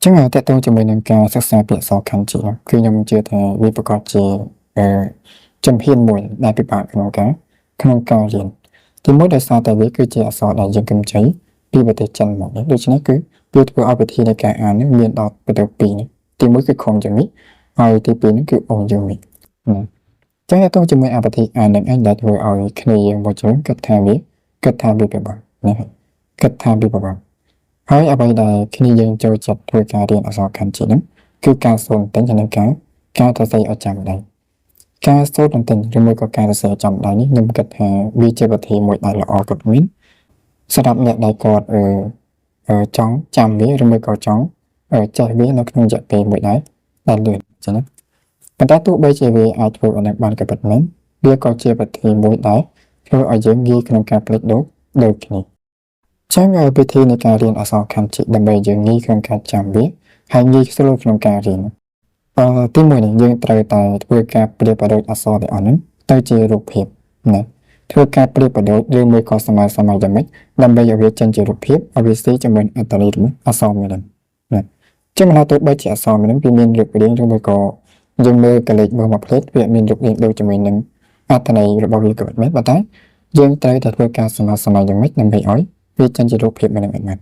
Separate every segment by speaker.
Speaker 1: ចឹងតែតើជាមួយនឹងការសិក្សាពាក្យសរខណ្ឌជាគឺខ្ញុំជឿថាវាប្រកបជាជំហានមួយដែលពិបាកក្នុងការរៀនទីមួយដោយសារតែវាគឺជាអក្សរដែលយើងកំចៃពីប្រទេសចិនមកដូច្នេះគឺវាធ្វើឲ្យវិធីនៃការអាននេះមានដល់ប្រទេសពីរនេះទីមួយគឺខុងយ៉ាងនេះហើយទីពីរនេះគឺអងយ៉ាងនេះចឹងតែតើជាមួយអបធិអាននឹងឯងដែលធ្វើឲ្យគ្នាយើងមកជឿគិតថាវាពិបាកណាគិតថាវាពិបាកហើយអ្វីដែលគ្នាយើងចូលចិត្តធ្វើការរៀនអក្សរខណ្ឌជាហ្នឹងគឺការសូត្របន្តិចនិងការសរសេរឲ្យចាំដែរការសូត្របន្តិចឬមួយក៏ការសរសេរចាំដែរនេះខ្ញុំគិតថាវាជាវិធីមួយដែលល្អគាត់មានសម្រាប់អ្នកដែលគាត់ចង់ចាំវាឬមួយក៏ចង់ចេះវានៅក្នុងរយៈពេលមួយដែរដែលលឿនចឹងណាប៉ុន្តែទោះបីជាវាអាចធ្វើឲ្យអ្នកបានក៏ពិតមែនវាក៏ជាវិធីមួយដែលធ្វើឲ្យយើងងាយក្នុងការផ្លេចដូចគ្នាចឹងវិធីនៃការរៀនអក្សរខណ្ឌជាដើម្បីយើងងាយក្នុងការចាំវាហើយងាយស្រួលក្នុងការរៀនទីមួយនេះយើងត្រូវតែធ្វើការប្រៀបប្រដូចអក្សរទាំងអស់ហ្នឹងទៅជារូបភាពណាធ្វើការប្រៀបប្រដូចឬមួយក៏សម័យយ៉ាងម៉េចដើម្បីឲ្យវាចេញជារូបភាពឲ្យវាស៊ីជាមួយអត្ថន័យរបស់អក្សរមួយហ្នឹងណាចឹងមិនថាទោះបីជាអក្សរមួយហ្នឹងវាមានរូបរាងឬមួយក៏យើងមើលកលេចមើលមកផ្លេតវាមានរូបរាងដូចជាមួយនឹងអត្ថន័យរបស់វាក៏មិនមែនប៉ុន្តែយើងត្រូវតែធ្វើការសម័យយ៉ាងម៉េចដើម្បីឲ្យវាចេញជារូបភាពមិនមែនណា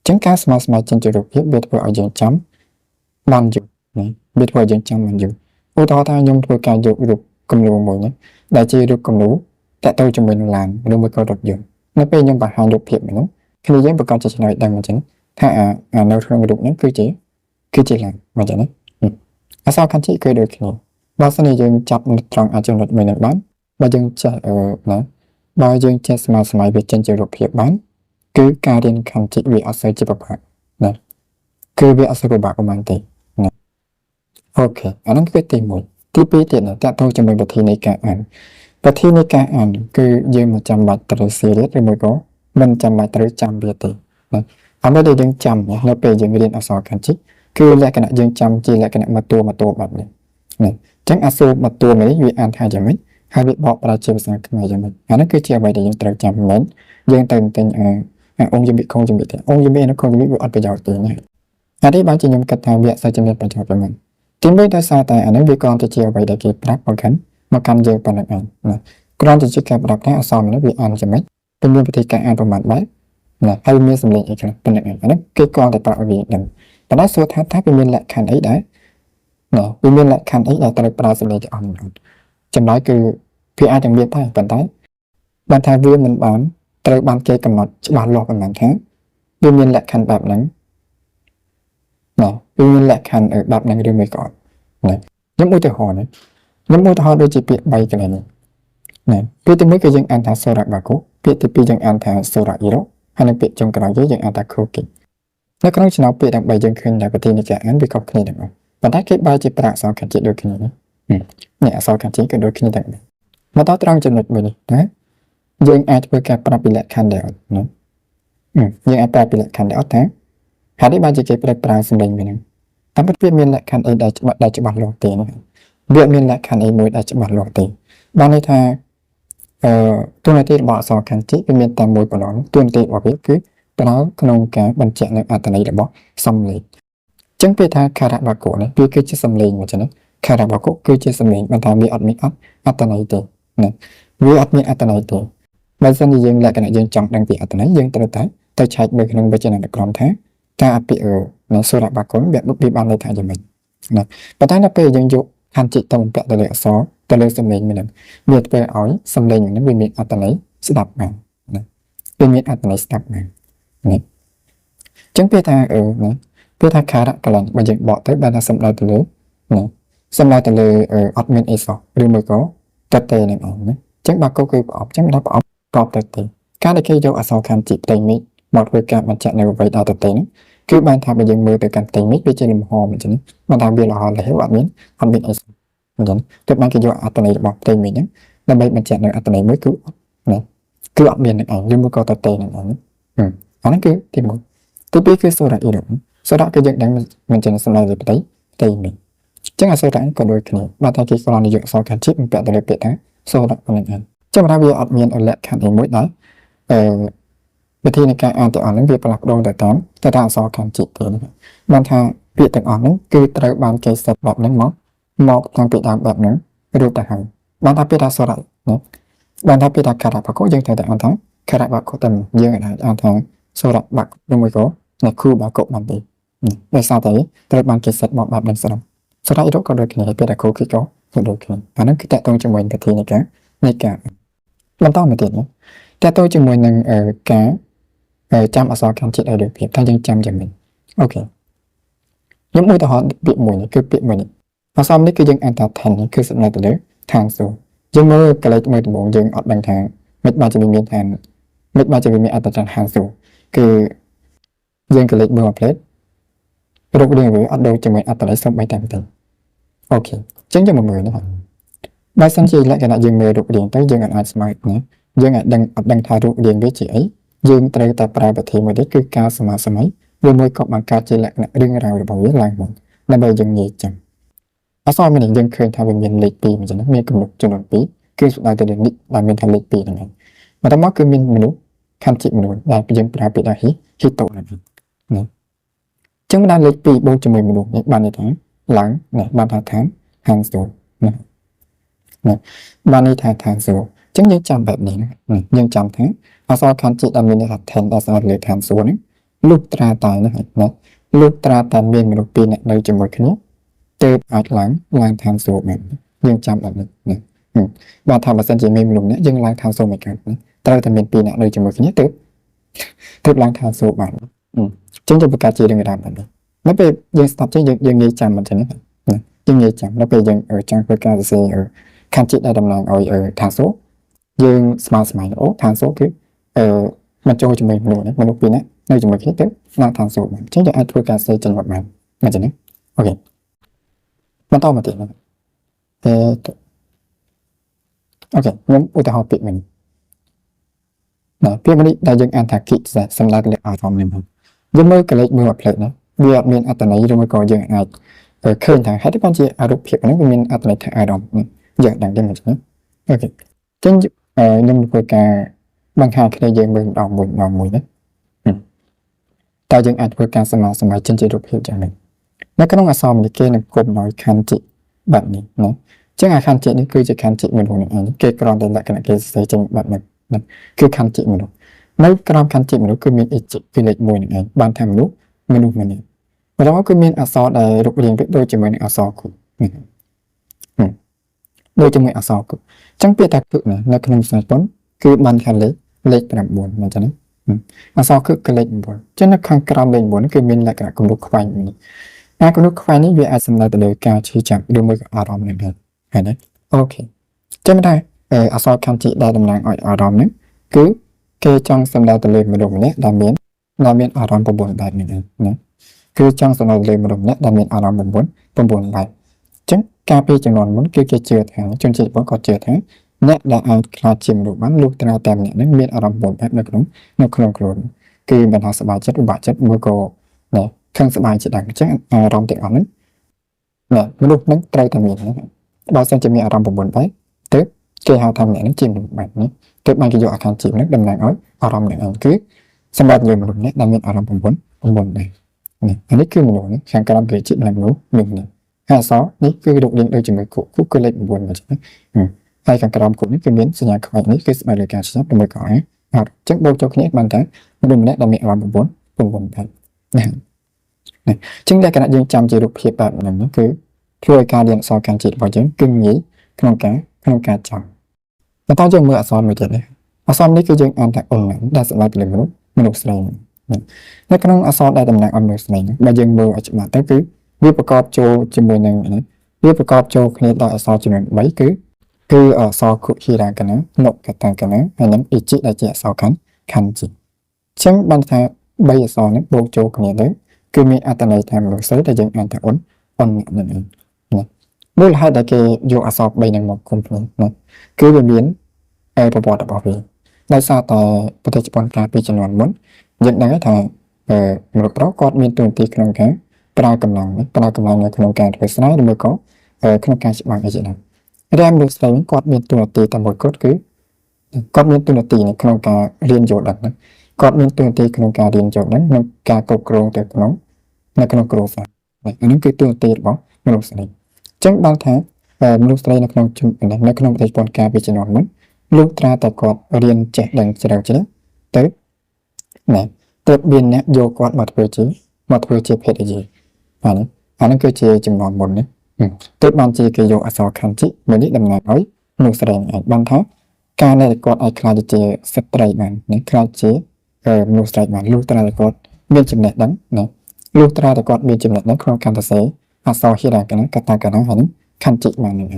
Speaker 1: ចឹងការសម័យចេញជារូបភាពវាធ្វើឲ្យយើងចាំបានយូរណាវាធ្វើឲ្យយើងចាំបានយូរឧទាហរណ៍ថាខ្ញុំធ្វើការយករូបគំនូរមួយណាដែលជារូបគំនូរតាក់ទងជាមួយនឹងឡានឬមួយក៏រថយន្តនៅពេលខ្ញុំបង្ហាញរូបភាពហ្នឹងគ្នាយើងប្រកាសជាឆ្លើយដឹងអញ្ចឹងថានៅក្នុងរូបហ្នឹងគឺជាឡានមកចឹងណាអក្សរខណ្ឌជាគឺដូចគ្នាបើសិនជាយើងចាប់ត្រង់ចំណុចមួយហ្នឹងបានបើយើងចេះណាបើយើងចេះសម័យវាចេញជារូបភាពបានគឺការរៀនខណ្ឌជាវាអត់សូវជាពិបាកណាគឺវាអត់សូវពិបាកប៉ុន្មានទេណាអូខេអាហ្នឹងគឺទី1ទី2ទៀតណាតើតើជាមួយវិធីនៃការអានគឺយើងមិនចាំបាច់ត្រូវ serious ឬមួយក៏មិនចាំបាច់ត្រូវចាំវាទេណាអ្វីដែលយើងចាំនៅពេលយើងរៀនអក្សរខណ្ឌគឺលក្ខណៈយើងចាំជាលក្ខណៈមួយតួបែបនេះណាអញ្ចឹងអក្សរមួយតួនេះវាអានថាយ៉ាងម៉េចហើយវាបកប្រែជាភាសាខ្មែរយ៉ាងម៉េចអានេះគឺជាអ្វីដែលយើងត្រូវចាំមែនយើងទៅទិញអង្គជំនាញខុងជំនាញទេអង្គជំនាញនៅខុងជំនាញវាអត់ប្រយោជន៍ទេណាអានេះបានជាខ្ញុំគិតថាវាអត់សូវជាមានប្រយោជន៍ប៉ុន្មានទីមួយដោយសារតែអានេះវាគ្រាន់តែជាអ្វីដែលគេប្រាប់មកកាន់យើងប៉ុណ្ណឹងឯងណាគ្រាន់តែជាការប្រាប់ថាអក្សរនេះវាអានយ៉ាងម៉េចវាមានវិធីការអានប្រមាណបែបណាហើយមានសំឡេងអីខ្លះប៉ុណ្ណឹងឯងអានេះគេគ្រាន់តែប្រាប់ឲ្យយើងដឹងប៉ុន្តែសួរថាវាមានលក្ខខណ្ឌអីដែរណាវាមានលក្ខខណ្ឌអីដែលត្រូវប្រើសំឡេងទាំងអស់នេះចម្លើយគឺវាអាចនឹងមានដែរប៉ុន្តែបានថាវាមិនបានត្រូវបានគេកំណត់ច្បាស់លាស់ប៉ុន្មានថាវាមានលក្ខខណ្ឌបែបហ្នឹងណាវាមានលក្ខខណ្ឌបែបហ្នឹងឬមិនក៏អត់ណាខ្ញុំឧទាហរណ៍ដូចជាពាក្យ3កន្លែងនេះណាពាក្យទី1គឺយើងអានថាសូរ៉ាបាកូពាក្យទី2យើងអានថាសូរ៉ាអ៊ីរ៉ូហើយនិងពាក្យចុងក្រោយយើងអានថាខូគីនៅក្នុងចំណោមពាក្យទាំង3យើងឃើញថាប្រទេសនៃការអានវាខុសគ្នាទាំងអស់ប៉ុន្តែគេបែរជាប្រាក់អក្សរខណ្ឌជាដូចគ្នានេះអក្សរខណ្ឌជាក៏ដូចគ្នាទាំងនេះមកដល់ត្រង់ចំណុចមួយនេះណាយើងអាចធ្វើការប្រាប់ពីលក្ខខណ្ឌដែរណាយើងអាចប្រាប់ពីលក្ខខណ្ឌដែរអត់ថាហើយនេះបានជាគេប្រើសម្លេងវាហ្នឹងតាមពិតវាមានលក្ខខណ្ឌអីដែលច្បាស់លាស់ទេណាវាមានលក្ខខណ្ឌអីមួយដែលច្បាស់លាស់ទេបានន័យថាតួនាទីរបស់អក្សរខណ្ឌជាវាមានតែមួយប៉ុណ្ណោះតួនាទីរបស់វាគឺប្រើក្នុងការបញ្ជាក់នៅអត្ថន័យរបស់សំឡេងអញ្ចឹងពេលថាការៈបាកុនេះវាគឺជាសំឡេងមកចឹងណាការៈបាកុគឺជាសំឡេងបានថាវាអត់មានអត្ថន័យទេណាវាអត់មានអត្ថន័យទេបើសិនជាយើងលក្ខណៈយើងចង់ដឹងពីអត្ថន័យយើងត្រូវតែទៅឆែកមើលក្នុងវចនានុក្រមថាការអភិនៅសូរ៉ាបាកុវាបានន័យថាយ៉ាងម៉េចណាប៉ុន្តែនៅពេលយើងយកខណ្ឌចិត្តទៅបំពាក់ទៅលើអក្សរទៅលើសំឡេងមួយហ្នឹងវាធ្វើឲ្យសំឡេងហ្នឹងវាមានអត្ថន័យស្ដាប់បានណាវាមានអត្ថន័យស្ដាប់បានណាអញ្ចឹងពេលថាណាពេលថាការៈកន្លែងបើយើងបកទៅបានថាសំដៅទៅលើណាសំដៅទៅលើអត់មានអីសោះឬមួយក៏តតេហ្នឹងឯងណាអញ្ចឹងបាកុគឺប្រអប់អញ្ចឹងដល់ប្រអប់តតេការដែលគេយកអក្សរខណ្ឌជីផ្ទៃមេឃមកធ្វើការបញ្ជាក់នៅអ្វីដល់តតេហ្នឹងគឺបានថាបើយើងមើលទៅកាន់ផ្ទៃមេឃវាជាលំហអញ្ចឹងបានថាវាលហលហេវអត់មានអីសោះអញ្ចឹងគឺបានគេយកអត្ថន័យរបស់ផ្ទៃមេឃហ្នឹងដើម្បីបញ្ជាក់នៅអត្ថន័យមួយគឺណាគឺអត់មាននឹងឯងឬមួយក៏តតេនឹងឯងអាហ្នឹងគឺទី1ទី2គឺសូរ៉ាអ៊ីរ៉ូសូរ៉ាគឺយើងដឹងមិនចឹងសំដៅលើផ្ទៃមេឃអញ្ចឹងអក្សរហ្នឹងក៏ដូចគ្នាបើថាគេគ្រាន់តែយកអក្សរខណ្ឌជីបំពាក់ទៅលើពាក្យថាសូរ៉ាប៉ុណ្ណឹងឯងចាំថាវាអត់មានលក្ខខណ្ឌអីមួយដែល วิธีในการอ่านแต่อ่านนั้นវាប្រឡាក់ដូរទៅតាមអក្សរខណ្ឌជាតិទេបានថាពាក្យទាំងអស់ហ្នឹងគឺត្រូវបានគេសេតបែបហ្នឹងមកតាំងពីដើមបែបហ្នឹងរួចទៅហើយបានថាពាក្យថាសរៈណាបានថាពាក្យថាការៈបកុយើងត្រូវតែអានថាការៈបកុតែយើងអាចអានថាសរៈបកុឬមួយក៏អ្នកគ្រូបកុបានទេដោយសារតែត្រូវបានគេសេតមកបែបហ្នឹងស្រាប់សរៈរកក៏ដូចគ្នាពាក្យថាគ្រូគឺក៏ដូចគ្នាអាហ្នឹងគឺតកតងជាមួយវិធីនៃការបន្តមកទៀតណាតកតងជាមួយនឹងការចាំអក្សរខណ្ឌជាតិឲ្យដូចភាពថាយើងចាំយ៉ាងម៉េចអូខេខ្ញុំឧទាហរណ៍ពាក្យមួយនេះគឺពាក្យមួយនេះអក្សរនេះគឺយើងអានថាឋាននេះគឺសំដៅទៅលើឋានសួគ៌យើងមើលកលេចមួយដំបូងយើងអត់ដឹងថាមិនបានជាមានឋានមិនបានជាមានអត្តចន្ទឋានសួគ៌គឺយើងកលេចមើលមួយផ្លេតរូបរាងវាអត់ដូចជាមួយអត្តន័យសំបីតែបន្តិចអូខេអញ្ចឹងយើងមកមើលនេះបើសិនជាលក្ខណៈយើងមើលរូបរាងទៅយើងអាចស្មើណាយើងអាចដឹងថារូបរាងវាជាអីយើងត្រូវតែប្រើវិធីមួយនេះគឺការសមាសម័យឬមួយក៏បង្កើតជាលក្ខណៈរឿងរ៉ាវរបស់វាឡើងមកដើម្បីយើងងាយចាំអក្សរមួយនេះយើងឃើញថាវាមានលេខ2អញ្ចឹងមានគំនិតចំនួន2គឺស្ដាយទៅលើនេះដែលមានថាលេខ2ហ្នឹងហើយបន្តមកគឺមានមនុស្សខណ្ឌជាតិមនុស្សដែលយើងប្រើពាក្យថាហ៊ីតូហ្នឹងណាអញ្ចឹងបានលេខ2បូកជាមួយមនុស្សនេះបានន័យថាឡើងណាបានថាឋានហាងសួគ៌ណាបានន័យថាឋានសួគ៌អញ្ចឹងយើងចាំបែបនេះយើងចាំថាអក្សរខណ្ឌជាតិដែលមានន័យថាឋានដែលស្អាតលើឋានសួគ៌ហ្នឹងលុបត្រាតែណាលុបត្រាតែមានមនុស្ស2នាក់នៅជាមួយគ្នាទើបអាចឡើងឋានសួគ៌បានយើងចាំបែបនេះណាបើថាបើសិនជាមានមនុស្សអ្នកយើងឡើងឋានសួគ៌មិនកើតណាត្រូវតែមាន2នាក់នៅជាមួយគ្នាទើបឡើងឋានសួគ៌បានអញ្ចឹងយើងបង្កើតជារឿងរ៉ាវបែបនេះនៅពេលយើងស្ដាប់ចឹងយើងងាយចាំមិនចឹងណាយើងងាយចាំនៅពេលយើងចង់ធ្វើការសរសេរខណ្ឌជាតិដែលតំណាងឲ្យឋានសួគ៌យើងស្មើអូឋានសួគ៌គឺมันចូលជាមួយមនុស្ស2នាក់នៅជាមួយគ្នាទៅឡើងឋានសួគ៌បានអញ្ចឹងយើងអាចធ្វើការសរសេរចេញមកបានមិនចឹងណាអូខេបន្តមកទៀតអូខេខ្ញុំឧទាហរណ៍ពាក្យមួយណាពាក្យមួយនេះដែលយើងអានថាគិសំដៅលើអារម្មណ៍នេះមកយើងមើលកលេចមើលមកផ្លេតណាវាអត់មានអត្ថន័យឬមួយក៏យើងអាចឃើញថាហេតុបានជាអារូបភាពហ្នឹងវាមានអត្ថន័យថាអារម្មណ៍យើងដឹងទេមិនចឹងអូខេចឹងខ្ញុំធ្វើការបង្ហាញគ្នាយើងមើលម្ដងមួយណាតែយើងអាចធ្វើការសមាសម័យចិញ្ចឹមរូបភាពយ៉ាងនេះនៅក្នុងអក្សរនេះគេនឹងគុំដោយខណ្ឌជាតិបែបនេះណាចឹងអាខណ្ឌជាតិនេះគឺជាខណ្ឌជាតិមនុស្សនេះឯងគេគ្រាន់តែលក្ខណៈគេសរសេរចេញបែបនេះគឺខណ្ឌជាតិមនុស្សនៅក្រោមខណ្ឌជាតិមនុស្សគឺមានអេជគឺលេខ1នេះឯងបានថាមនុស្សម្នាក់បន្ទាប់មកគឺមានអក្សរដែលរូបរាងដូចជាមួយនឹងអក្សរគុនេះដូចជាមួយអក្សរគុចឹងពាក្យថាគុនៅក្នុងភាសាជប៉ុនគឺបានថាលេខ9មិនចឹងណាអក្សរគុគឺលេខ9ចឹងនៅខាងក្រោមលេខ9គឺមានលក្ខណៈគំនូសខ្វែងនេះគំនូសខ្វែងនេះវាអាចសំដៅទៅលើការឈឺចាប់ឬមួយក៏អារម្មណ៍នឹងដែរហើយណាអូខេចឹងតែអក្សរខណ្ឌជាតិដែលតំណាងឲ្យអារម្មណ៍ហ្នឹងគឺគេចង់សំដៅទៅលើមនុស្សម្នាក់ដែលមានអារម្មណ៍9បែបនេះណាគឺចង់សំដៅលើមនុស្សម្នាក់ដែលមានអារម្មណ៍9បែបចឹងការពីចំនួនមុនគឺគេជឿថាជនជាតិបងក៏ជឿថាអ្នកដែលអាចខ្លាចជាមនុស្សបានលុះត្រាតែម្នាក់ហ្នឹងមានអារម្មណ៍9បែបនៅក្នុងខ្លួនគឺមិនថាសប្បាយចិត្តពិបាកចិត្តមួយក៏ខឹងសប្បាយចិត្តដែរអញ្ចឹងអារម្មណ៍ទាំងអស់ហ្នឹងមនុស្សហ្នឹងត្រូវតែមានបើសិនជាមានអារម្មណ៍9បែបទៅគេហៅថាម្នាក់ហ្នឹងជាមនុស្សបែបនេះទើបបានគេយកអាខណ្ឌជាតិហ្នឹងតំណាងឲ្យអារម្មណ៍ហ្នឹងគឺសម្រាប់យើងមនុស្សម្នាក់ដែលមានអារម្មណ៍9ដែរអានេះគឺមនុស្សខាងក្រោមគេជាតិមនុស្សនេះហើយអក្សរនេះគឺរូបរាងដូចជាមួយគុគឺលេខ9មកចឹងហើយខាងក្រោមគុនេះគឺមានសញ្ញាខ្វែងនេះគឺស្មើលើការចាប់ជាមួយក៏អត់ចឹងបូកចូលគ្នាបានថាមនុស្សម្នាក់ដែលមានអារម្មណ៍9បែបណាចឹងលក្ខណៈយើងចាំជារូបភាពបែបហ្នឹងគឺជួយឲ្យការរៀនអក្សរខណ្ឌជាតិរបស់យើងគឺងាយក្នុងការចាំបន្តយើងមើលអក្សរមួយទៀតនេះអក្សរនេះគឺយើងអានថាអ៊ុនដែលសម្រាប់លើមនុស្សស្រីនៅក្នុងអក្សរដែលតំណាងឲ្យមនុស្សស្រីបើយើងមើលឲ្យច្បាស់ទៅគឺវាប្រកបចូលជាមួយនឹងវាប្រកបចូលគ្នាដោយអក្សរចំនួន3គឺអក្សរគុហិរាកណានុកតាកណាហើយនឹងអ៊ីជីដែលជាអក្សរខណ្ឌជាតិចឹងបានថា3អក្សរនេះបូកចូលគ្នាទៅគឺមានអត្ថន័យថាមនុស្សស្រីដែលយើងអានថាអ៊ុនนั่นเองមូលហេតុដែលគេយកអក្សរ3ហ្នឹងមកគុំគ្នាគឺវាមានប្រវត្តិរបស់វាដោយសារតែប្រទេសជប៉ុនកាលពីជំនាន់មុនយើងដឹងថាមនុស្សប្រុសគាត់មានតួនាទីក្នុងការប្រើកម្លាំងនៅក្នុងការធ្វើស្រែឬមួយក៏ក្នុងការច្បាំងអីជាដើមតែមនុស្សស្រីគាត់មានតួនាទីតែមួយគត់គឺគាត់មានតួនាទីនៅក្នុងការរៀនយល់ដឹង គាត់មានទួនាទីក្នុងការរៀនចូលហ្នឹងនិងការគ្រប់គ្រងទៅក្នុងនៅក្នុងគ្រួសារអានេះគឺទួនាទីរបស់មនុស្សស្រីអញ្ចឹងបានថាមនុស្សស្រីនៅក្នុងនៅក្នុងប្រទេសជប៉ុនកាលពីជំនាន់មុនលុះត្រាតែគាត់រៀនចេះដឹងជ្រៅជ្រះទៅណាទើបមានអ្នកយកគាត់មកធ្វើជាភេទយាយអានេះគឺជាចំនួនមុននេះទើបបានជាគេយកអក្សរខណ្ឌមួយនេះតំណាងឲ្យមនុស្សស្រីអាចបានថាការដែលគាត់អាចខ្លាចជាស្ត្រីបាននេះខ្លាចជាមនុស្សស្រីបានលុះត្រាតែគាត់មានចំណេះដឹងណាលុះត្រាតែគាត់មានចំណេះដឹងក្នុងការសរសេរអក្សរហិរកាណាកតាកាណាហើយខណ្ឌបាននឹង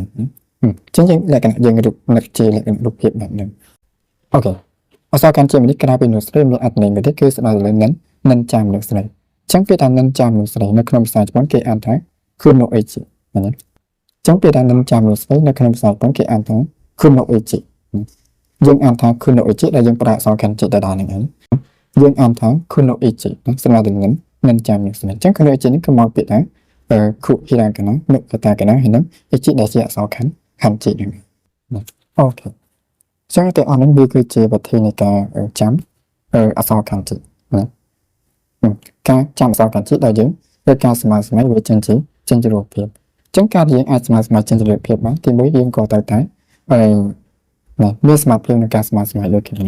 Speaker 1: ចឹងយើងលក្ខណៈយើងនឹកជាលក្ខណៈរូបភាពបែបហ្នឹងអូខេអក្សរខណ្ឌនេះក្រៅពីមនុស្សស្រីមានអត្ថន័យមួយទៀតគឺស្ដីលើនិនចាមនុស្សស្រីចឹងពេលថានិនចាមនុស្សស្រីនៅក្នុងភាសាជប៉ុនគេអានថាគុណូអេជីណាចឹងពេលថានិនចាមនុស្សស្រីនៅក្នុងភាសាជប៉ុនគេអានថាគុណូអេជីយើងអានថាគុណូអេជីដែលយើងប្រើអក្សរខណ្ឌដដែលហ្នឹងឯងយើងអានថាគុណូអេជីស្ដីលើនិនចាមនុស្សស្រីចឹងគុណូអេជីនេះគឺមកពីថាគុហិរកាណានុកតាកាណាហើយនឹងអេជីដែលជាអក្សរខណ្ឌហ្នឹងអូខេចឹងតែអស់ហ្នឹងវាគឺជាវិធីនៃការចាំអក្សរខណ្ឌណាការចាំអក្សរខណ្ឌដែលយើងធ្វើការស្មើវាចេញជារូបភាពចឹងការយើងអាចស្មើចេញជារូបភាពបានទីមួយយើងក៏ត្រូវតែមានសមត្ថភាពក្នុងការស្មើដូចគ្នា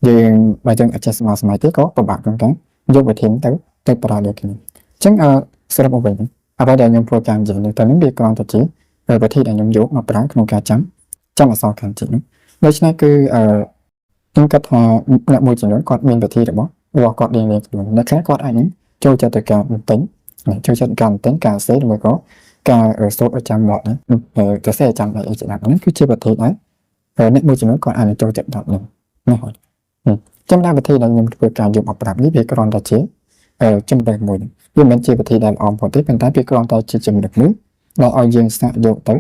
Speaker 1: យើងបើយើងអត់ចេះស្មើទេក៏ពិបាកក្នុងការយកវិធីទៅប្រើដូចគ្នាចឹងសរុបមកវិញអ្វីដែលខ្ញុំធ្វើការនិយាយនេះតើនេះវាគ្រាន់តែជាវិធីដែលខ្ញុំយកមកប្រើក្នុងការចាំអក្សរខណ្ឌដូច្នេះគឺខ្ញុំគិតថាអ្នកមួយចំនួនគាត់មានវិធីរបស់គាត់រៀនខ្លួនអ្នកខ្លះគាត់អាចនឹងចូលចិត្តទៅការបន្ទិញចូលចិត្តការបន្ទិញការសេឬមួយក៏ការសូត្រចាំមាត់ណាទៅសេចាំដៃអីជាដើមហ្នឹងគឺជាវិធីដែរអ្នកមួយចំនួនគាត់អាចនឹងចូលចិត្តដល់ហ្នឹងណាហើយចំណាយវិធីដែលខ្ញុំធ្វើការយកមកប្រាប់នេះវាគ្រាន់តែជាចំណុចមួយវាមិនជាវិធីដែលល្អបំផុតទេប៉ុន្តែវាគ្រាន់តែជាចំណុចមួយដែលឲ្យយើងសាកយកទៅ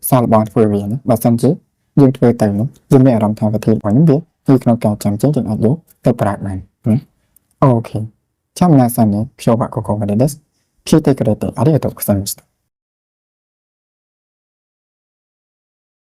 Speaker 1: សាកល្បងធ្វើវាណាបើសិនជាយើងធ្វើទៅនោះយើងមានអារម្មណ៍ថាវិធីរបស់ខ្ញុំវាគឺក្នុងការចាំចេញយើងអាចយកទៅប្រើបានអូខេចាំណាស់សិននេះខ្ញុំបាទកកម៉ាឌេសគីតេក្រេតេអារីតូខ្សឹម